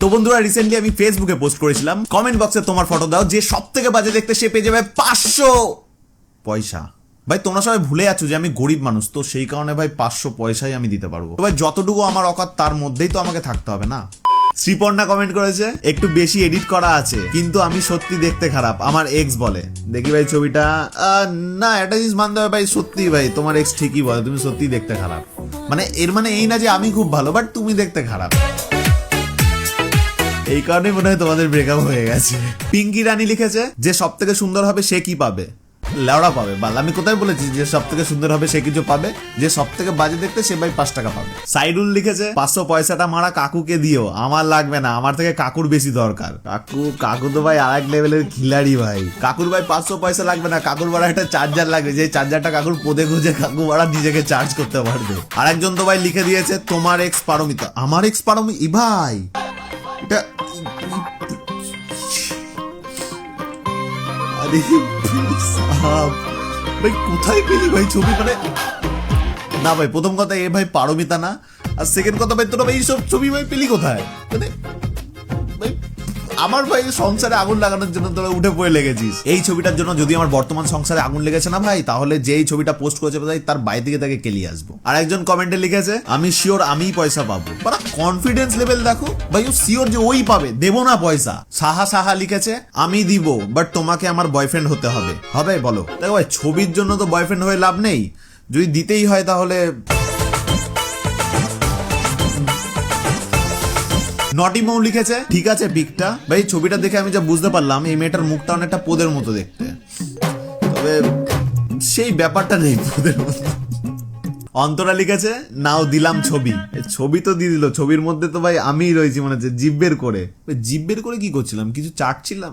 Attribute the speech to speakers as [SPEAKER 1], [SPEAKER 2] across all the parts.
[SPEAKER 1] তো বন্ধুরা রিসেন্টলি আমি ফেসবুকে পোস্ট করেছিলাম, কমেন্ট বক্সে তোমার ফটো দাও, যে সব থেকে বাজে দেখতে সে পেয়ে যাবে 500 পয়সা। ভাই তোমরা সবাই ভুলে যাচ্ছ যে আমি গরিব মানুষ, তো সেই কারণে ভাই 500 পয়সাই আমি দিতে পারবো। তো ভাই যতটুকু আমার অকাত তার মধ্যেই তো আমাকে থাকতে হবে না। শ্রীপর্ণা কমেন্ট করেছে, একটু বেশি এডিট করা আছে কিন্তু আমি সত্যি দেখতে খারাপ, আমার এক্স বলে। দেখি ভাই ছবিটা, না এটা জিনিস মানতে হবে ভাই, সত্যি ভাই তোমার এক্স ঠিকই বলে তুমি সত্যি দেখতে খারাপ। মানে এর মানে এই না যে আমি খুব ভালো, বাট তুমি দেখতে খারাপ। এই কারণে মনে হয় তোমাদের ব্রেকআপ হয়ে গেছে। পিঙ্কি রানী লিখেছে, যে সব থেকে সুন্দর হবে সে কি পাবে? লেওড়া পাবে। বাল আমি কোথায় বলেছি যে সব থেকে সুন্দর হবে সে কিছু পাবে? যে সব থেকে বাজে দেখতে সে ভাই 5 টাকা পাবে। সাইডুল লিখেছে, 500 পয়সাটা মারা কাকুকে দিও, আমার লাগবে না, আমার থেকে কাকুর বেশি দরকার। কাকু তো ভাই আরেক লেভেলের খিলাড়ি ভাই। কাকুর ভাই 500 পয়সা লাগবে না, কাকুর বাড়া একটা চার্জার লাগবে, যে চার্জারটা কাকুর পদে খুঁজে কাকু বাড়া নিজেকে চার্জ করতে পারবে। আরেকজন তো ভাই লিখে দিয়েছে, তোমার এক্স পারমিতা। আমার এক্স পারমি ভাই, এটা ভাই কোথায় পেলি ভাই ছবি? মানে না ভাই, প্রথম কথা এ ভাই পারমিতা না, আর সেকেন্ড কথা ভাই তোরা ভাই এইসব ছবি ভাই পেলি কোথায়? মানে ভাই আমার ভাই সংসারে আগুন লাগানোর জন্য তোরা উঠে পড়ে লেগেছিস। এই ছবিটার জন্য যদি আমার বর্তমান সংসারে আগুন লেগেছে না ভাই, তাহলে যেই ছবিটা পোস্ট করেছে ভাই তার বাড়ি থেকে তাকে কেলিয়ে আসবো। আর একজন কমেন্টে লিখেছে, আমি শিওর আমিই পয়সা পাবো। বাড়া কনফিডেন্স লেভেল দেখো ভাই, ও শিওর যে ওই পাবে, দেবো না পয়সা। সাহা লিখেছে, আমি দিব বাট তোমাকে আমার বয়ফ্রেন্ড হতে হবে। হবে বলো? দেখো ভাই ছবির জন্য তো বয়ফ্রেন্ড হয়ে লাভ নেই, যদি দিতেই হয় তাহলে। নটি মৌ লিখেছে, ঠিক আছে পিকটা। ভাই ছবিটা দেখে আমি যা বুঝতে পারলাম এই মেয়েটার মুখটা অনেকটা পোদের মতো দেখতে, তবে সেই ব্যাপারটা নেই পোদের মতো। অন্তরা লিখেছে, নাও দিলাম ছবি। ছবি তো দিয়ে দিল, ছবির মধ্যে তো ভাই আমিই রয়েছি মনে হচ্ছে জিভ বের করে। জিভ বের করে কি করছিলাম? কিছু চাটছিলাম।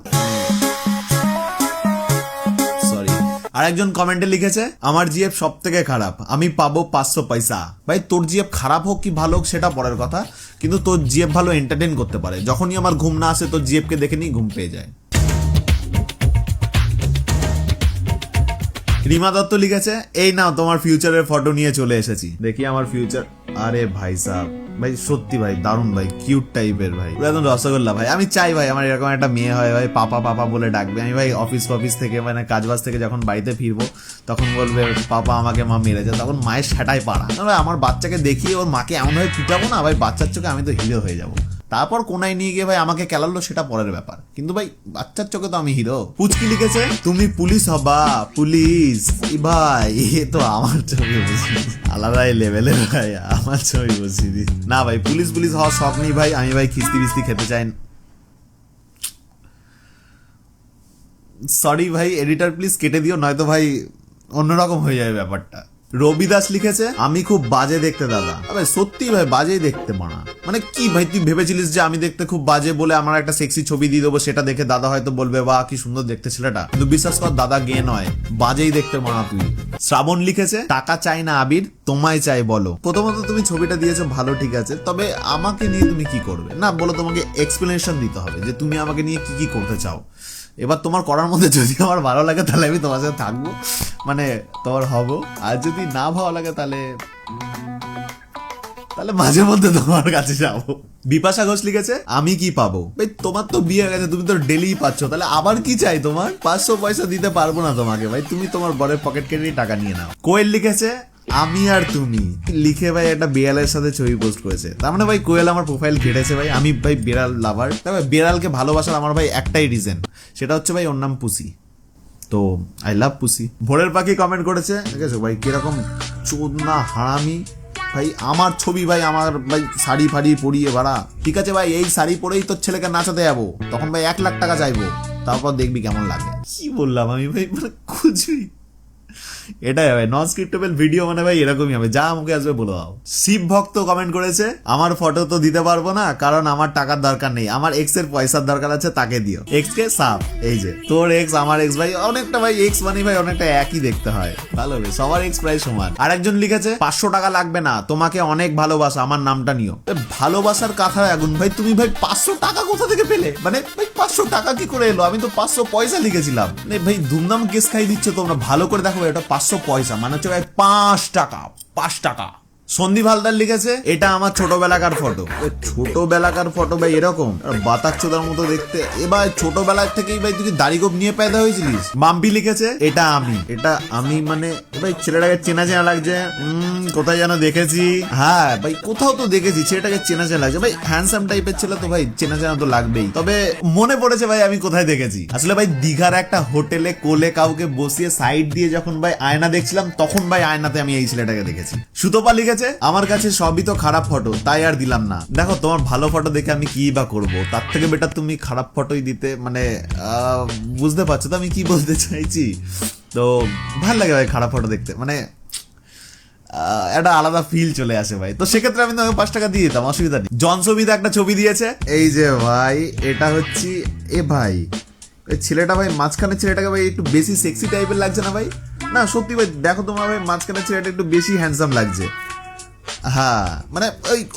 [SPEAKER 1] আর একজন কমেন্টে লিখেছে, আমার জিএফ সব থেকে খারাপ, আমি পাবো 500 পয়সা। ভাই তোর জিএফ খারাপ হোক কি ভালো হোক সেটা পরের কথা, কিন্তু তোর জিএফ ভালো এন্টারটেইন করতে পারে। যখনই আমার ঘুম না আসে তোর জিএফকে দেখে নিই ঘুম পেয়ে যায়। রিমা দত্ত লিখেছে, এই নাও তোমার ফিউচারের ফটো নিয়ে চলে এসেছি। দেখি আমার ফিউচার। আরে ভাই সাহেব, ভাই সত্যি ভাই দারুণ ভাই, কিউট টাইপের ভাই, একদম রসগোল্লা ভাই। আমি চাই ভাই আমার এরকম একটা মেয়ে হয় ভাই, পাপা বলে ডাকবে। আমি ভাই অফিস থেকে মানে কাজবাজ থেকে যখন বাড়িতে ফিরবো তখন বলবে পাপা আমাকে মা মেরেছে, তখন মায়ের সেটাই পাড়া। আমার বাচ্চাকে দেখিয়ে ওর মাকে এমন ভাবে পিটাবো না ভাই, বাচ্চার চোখে আমি তো হিরো হয়ে যাবো। তারপর কোনায় নিয়ে গিয়ে ভাই আমাকে কেলালো সেটা পরের ব্যাপার, কিন্তু ভাই বাচ্চার চোখে তো আমি হিরো। পুচকি লিখেছে, তুমি পুলিশ হবা? পুলিশ ভাই এ তো আমার ছবি বসি, আলাদাই লেভেলের ভাই, আমার ছবি বসি দি না ভাই। পুলিশ হওয়ার শখ নেই ভাই, আমি ভাই খিস্তি বিস্তি খেতে চাই। সরি ভাই এডিটর প্লিজ কেটে দিও, নয়তো ভাই অন্যরকম হয়ে যাবে ব্যাপারটা। রবি দাস লিখেছে, আমি খুব বাজে দেখতে দাদা। ভাই সত্যি ভাই বাজেই দেখতে মানা। মানে কি ভাই তুই ভেবেছিলিস যে আমি দেখতে খুব বাজে বলে আমার একটা সেক্সি ছবি দিয়ে দেবো, সেটা দেখে দাদা হয়তো বলবে বাহ কি সুন্দর দেখতে ছেলেটা, কিন্তু বিশ্বাস কর দাদা গে নয়, বাজেই দেখতে মানা তুই। শ্রাবণ লিখেছে, টাকা চাই না আবির, তোমায় চাই বলো। প্রথমত তুমি ছবিটা দিয়েছো ভালো ঠিক আছে, তবে আমাকে নিয়ে তুমি কি করবে না বলো, তোমাকে এক্সপ্লেনেশন দিতে হবে যে তুমি আমাকে নিয়ে কি করতে চাও। এবার তোমার করার মধ্যে যদি আমার ভালো লাগে তাহলে আমি তোমার সাথে থাকবো, মানে তোমার হবো, আর যদি না ভালো লাগে তাহলে মাঝে মধ্যে তোমার কাছে যাবো। বিপাশা ঘোষ লিখেছে, আমি কি পাবো? ভাই তোমার তো বিয়ে হয়ে গেছে, তুমি তো ডেলি পাচ্ছ, তাহলে আবার কি চাই তোমার? 500 পয়সা দিতে পারবো না তোমাকে ভাই, তুমি তোমার বরের পকেট কেটে টাকা নিয়ে নাও। কোয়েল লিখেছে, আমি আর তুমি লিখে ভাই একটা বিড়ালের সাথে ছবি পোস্ট করেছে। তার মানে ভাই কোয়েল আমার প্রোফাইল ঘেটেছে ভাই, আমি ভাই বিড়াল লাভার। তবে বিড়ালকে ভালোবাসার আমার ভাই একটাই রিজন, সেটা হচ্ছে ভাই ওর নাম পুসি, তো আই লাভ পুসি। ভোরের পাখি কমেন্ট করেছে, ঠিক আছে ভাই কিরকম চোদনা হারামি ভাই, আমার ছবি ভাই আমার ভাই শাড়ি ফাড়ি পরিয়ে ভাড়া, ঠিক আছে ভাই এই শাড়ি পরেই তোর ছেলেকে নাচাতে যাবো, তখন ভাই 1 লাখ টাকা চাইবো, তারপর দেখবি কেমন লাগে। কি বললাম আমি ভাই, মানে খুঁজবি এটাই ভাই নন স্ক্রিপ্টেবল ভিডিও, মানে ভাই এরকমই হবে, যা মুখে আসবে বলে দাও। শিব ভক্ত কমেন্ট করেছে, আমার ফটো তো দিতে পারবো না কারণ আমার টাকার দরকার নেই, আমার এক্স এর পয়সার দরকার আছে, তাকে দিও। এক্স কে সাপ, এই যে তোর এক্স আমার এক্স ভাই অনেকটা ভাই এক্স মানে ভাই অনেকটা একই দেখতে হয়, ভালো হবে সবার এক্স প্রায় সমান। আর একজন লিখেছে, 500 টাকা লাগবে না, তোমাকে অনেক ভালোবাসা, আমার নামটা নিও। ভালোবাসার কথায় আগুন ভাই, তুমি ভাই 500 টাকা কোথা থেকে পেলে? মানে ভাই 500 টাকা কি করে এলো? আমি তো 500 পয়সা লিখেছিলাম। ভাই ধুমধাম কেস খাই দিচ্ছ তোমরা, ভালো করে দেখো এটা 500 পয়সা মানে হচ্ছে ভাই 5 টাকা। সন্দীপ হালদার লিখেছে এটা আমার ছোটবেলাকার ফটো। ছোটবেলাকার ফটো ভাই এরকম বাতাচ্চোদার মতো দেখতে। এবার ছোটবেলার থেকেই ভাই তুই দাড়ি গোপ নিয়ে পেদা হয়েছিলিস। মাম্পি লিখেছে এটা আমি মানে ভাই ছেলেটাকে চেনা চেনা লাগছে। কোথায় যেন দেখেছি, হ্যাঁ ভাই কোথাও তো দেখেছি, ছেলেটাকে চেনা চেনা লাগছে ভাই, হ্যান্ডসাম টাইপের ছেলে তো ভাই চেনা চেনা তো লাগবেই। তবে মনে পড়েছে ভাই আমি কোথায় দেখেছি, আসলে ভাই দীঘার একটা হোটেলে কোলে কাউকে বসিয়ে সাইড দিয়ে যখন ভাই আয়না দেখছিলাম, তখন ভাই আয়নাতে আমি এই ছেলেটাকে দেখেছি। সুতপা লিখেছে আমার কাছে সবই তো খারাপ ফটো, তাই আর দিলাম না। দেখো তোমার ভালো ফটো দেখে আমি কি বা করবো, তার থেকে বেটার তুমি খারাপ ফটোই দিতে। মানে বুঝতে পারছো তো আমি কি বলতে চাইছি। তো ভালো লাগে ভাই খারাপ ফটো দেখতে, মানে একটা আলাদা ফিল চলে আসে ভাই। তো সেক্ষেত্রে আমি তোমাকে 5 টাকা দিয়ে দিতাম, অসুবিধা নেই। জনসবিদা একটা ছবি দিয়েছে, এই যে ভাই এটা হচ্ছে এ ভাই ছেলেটা ভাই মাঝখানের ছেলেটাকে ভাই একটু বেশি সেক্সি টাইপের লাগছে না ভাই? না সত্যি ভাই দেখো তোমার ভাই মাঝখানের ছেলেটা একটু বেশি হ্যান্ডসাম লাগছে। হ্যাঁ মানে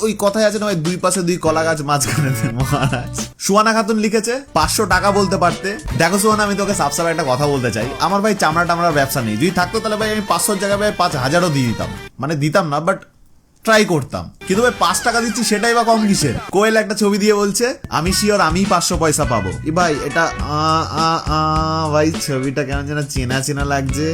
[SPEAKER 1] ওই কথাই আছে না ভাই, দুই পাশে দুই কলা গাছ মাঝখানে মহারাজ। সুয়ানা খাতুন লিখেছে 500 টাকা বলতে পারতে। দেখো সুয়ানা আমি তোকে সাফ সাফ একটা কথা বলতে চাই, আমার ভাই চামড়া টামড়ার ব্যবসা নেই। যদি থাকতো তাহলে ভাই আমি 500 জায়গায় ভাই 5000ও দিয়ে দিতাম, মানে দিতাম না বাট ট্রাই করতাম। কিন্তু ভাই 5 টাকা দিচ্ছি সেটাই বা কম কিসের। কোয়েল একটা ছবি দিয়ে বলছে আমি শিওর আমি 500 পয়সা পাবো। ভাই এটা ভাই ছবিটা কেমন যেন চেনা চেনা লাগছে।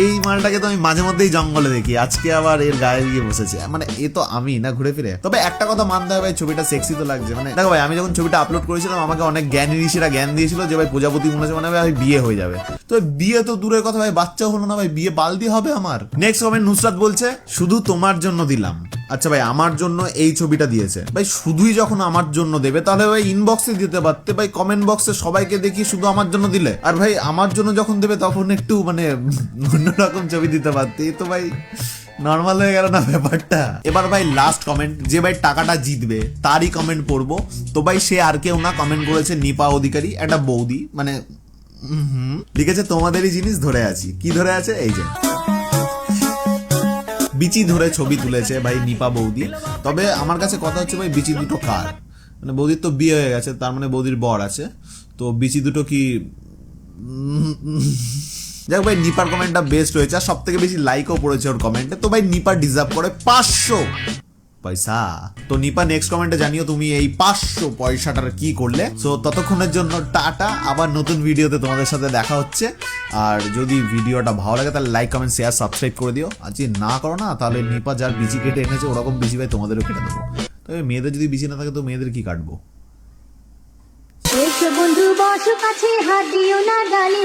[SPEAKER 1] এই মালটাকে তো আমি মাঝে মধ্যেই জঙ্গলে দেখি, আজকে আবার এর গায়ে গিয়ে বসেছে। মানে এ তো আমি না ঘুরে ফিরে। তবে একটা কথা মানতে হবে ভাই, ছবিটা সেক্সি তো লাগছে। মানে দেখো ভাই আমি যখন ছবিটা আপলোড করেছিলাম আমাকে অনেক জ্ঞানী ঋষিরা জ্ঞান দিয়েছিল যে ভাই প্রজাপতি মনে হচ্ছে মানে ভাই বিয়ে হয়ে যাবে। তো বিয়ে তো দূরের কথা ভাই, বাচ্চা হলো না ভাই, বিয়ে বালদি হবে আমার। নেক্সট কমেন্ট নুসরাত বলছে শুধু তোমার জন্য দিলাম। আচ্ছা ভাই আমার জন্য এই ছবিটা দিয়েছে ভাই, শুধুই যখন আমার জন্য দেবে তাহলে ভাই ইনবক্সে দিতে পারতে ভাই, কমেন্ট বক্সে সবাইকে দেখি শুধু আমার জন্য দিলে। আর ভাই আমার জন্য যখন দেবে তখন একটু মানে অন্যরকম ছবি দিতে পারতে। তো ভাই নর্মাল হয়ে গেল না ব্যাপারটা। এবার ভাই লাস্ট কমেন্ট, যে ভাই টাকাটা জিতবে তারই কমেন্ট পড়বো। তো ভাই সে আর কেউ না, কমেন্ট করেছে নিপা অধিকারী, একটা বৌদি। মানে লিখেছে তোমাদেরই জিনিস ধরে আছি। কি ধরে আছে? এই যে বিচি ধরে ছবি তুলেছে ভাই নিপা বৌদি। তবে আমার কাছে কথা হচ্ছে ভাই বিচি দুটো কার? মানে বৌদির তো বিয়ে হয়ে গেছে, তার মানে বৌদির বর আছে, তো বিচি দুটো কি? যাক ভাই নিপার কমেন্টটা বেস্ট হয়েছে, আর সব থেকে বেশি লাইকও পড়েছে ওর কমেন্টে। তো ভাই নিপা ডিজার্ভ করে 500 পয়সা। তো নিপা নেক্সট কমেন্টে জানিও তুমি এই 500 পয়সাটার কি করলে। সো ততক্ষণের জন্য টাটা, আবার নতুন ভিডিওতে তোমাদের সাথে দেখা হচ্ছে। আর যদি ভিডিওটা ভালো লাগে তাহলে লাইক কমেন্ট শেয়ার সাবস্ক্রাইব করে দিও। আর যদি না করো না তাহলে নিপা যার বিচি কেটে এনেছে ওরকম বিচি ভাই তোমাদেরও কেটে দেবো। তবে মেয়েদের যদি বিচি না থাকে তো মেয়েদের কি কাটবো?
[SPEAKER 2] বন্ধু বসো কাছে, হাত দিও না গালি।